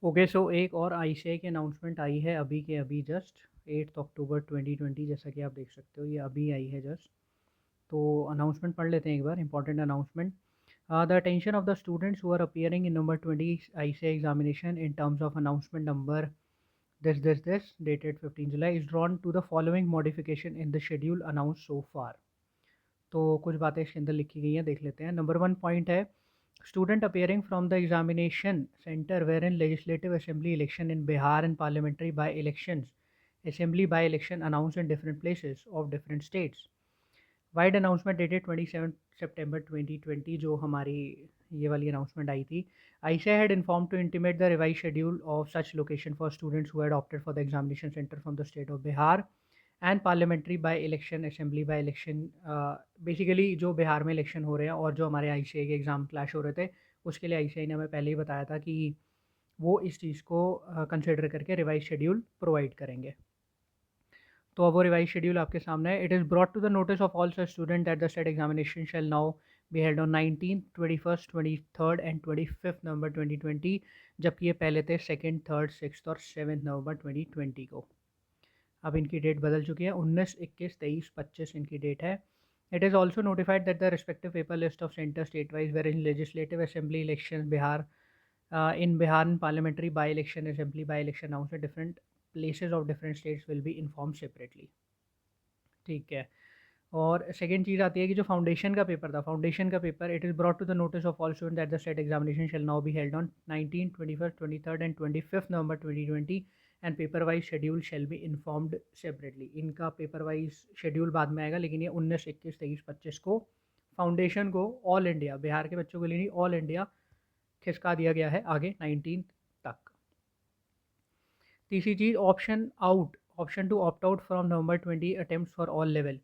Okay, सो एक और ICAI की अनाउंसमेंट आई है अभी के अभी जस्ट 8 अक्टूबर 2020, जैसा कि आप देख सकते हो ये अभी आई है जस्ट। तो अनाउंसमेंट पढ़ लेते हैं एक बार, important announcement. The attention of the students who are appearing in number 20 ICAI examination in terms of announcement number this dated 15 July is drawn to the following modification in the schedule announced so far। तो कुछ बातें इसके अंदर लिखी गई हैं, देख लेते हैं। नंबर 1 पॉइंट है, student appearing from the examination center wherein legislative assembly election in Bihar and parliamentary by-elections assembly by-election announced in different places of different states। Vide announcement dated 27 सितंबर 2020, जो हमारी ये वाली अनाउंसमेंट आई थी। ICAI had inform to intimate the revise schedule of such location for students who had opted for the examination centre from the state of Bihar and parliamentary by election assembly by election. Basically जो बिहार में election हो रहे हैं और जो हमारे ICAI के exam clash हो रहे थे, उसके लिए आईसीएआई ने हमें पहले ही बताया था कि वो इस चीज़ को कंसिडर करके रिवाइज शेड्यूल प्रोवाइड करेंगे। तो अब वो रिवाइज शेड्यूल आपके सामने है। It is brought to the notice of all such student that the state examination shall now be held on 19, 21, 23 and 25 November 2020, जबकि ये पहले थे 2, 3, 6 और 7 नवंबर 2020 को। अब इनकी डेट बदल चुकी है, 19, 21, 23, 25 इनकी डेट है। It is also notified that the respective paper list of centre state wise were in legislative assembly election Bihar in Bihar parliamentary by-election assembly by-election announced at different places of different states will be informed separately। ठीक है। और second चीज़ आती है कि जो foundation का paper था, foundation का paper, it is brought to the notice of all student that the state examination shall now be held on 19, 21, 23 and 25 November 2020 and paper wise schedule shall be informed separately. इनका paper wise schedule बाद में आएगा, लेकिन ये 19, 21, 23, 25 को foundation को all India, Bihar के बच्चों के लिए नहीं, ऑल इंडिया खिसका दिया गया है आगे 19 तक। तीसरी चीज़, option to opt out from November 20 attempts for all level.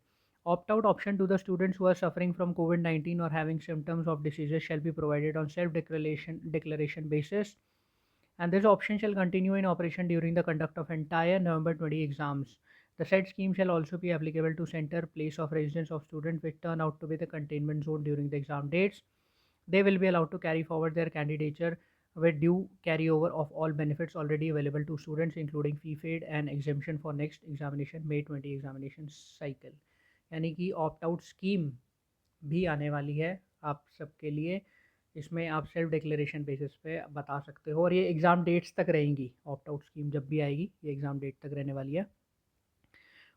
Opt out option to the students who are suffering from COVID-19 or having symptoms of diseases shall be provided on self declaration basis, and this option shall continue in operation during the conduct of entire November 20 exams। The said scheme shall also be applicable to center place of residence of students which turn out to be the containment zone during the exam dates। They will be allowed to carry forward their candidature with due carryover of all benefits already available to students, including fee paid and exemption for next examination May 20 examination cycle। यानी कि opt out scheme भी आने वाली है आप सबके लिए। इसमें आप सेल्फ डिक्लेरेशन बेसिस पे बता सकते हो, और ये एग्ज़ाम डेट्स तक रहेंगी। ऑप्ट आउट स्कीम जब भी आएगी ये एग्ज़ाम डेट तक रहने वाली है।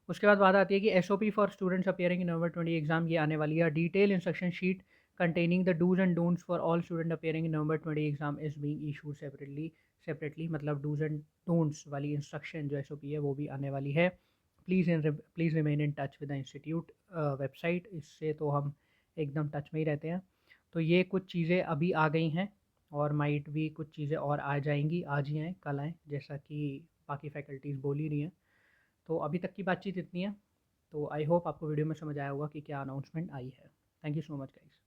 उसके बाद बात आती है कि SOP for students appearing in November 20 exam, ये आने वाली है। Detail instruction sheet containing the do's and don'ts for all student appearing in November 20 exam is being issued separately मतलब do's and don'ts वाली इंस्ट्रक्शन जो SOP है वो भी आने वाली है। Please remain in touch with the institute website, इससे तो हम एकदम टच में ही रहते हैं। तो ये कुछ चीज़ें अभी आ गई हैं, और माइट भी कुछ चीज़ें और आ जाएंगी, आज ही आएँ कल आएँ, जैसा कि बाकी फैकल्टीज़ बोल ही रही हैं। तो अभी तक की बातचीत इतनी है। तो आई होप आपको वीडियो में समझ आया होगा कि क्या अनाउंसमेंट आई है। Thank you so much guys.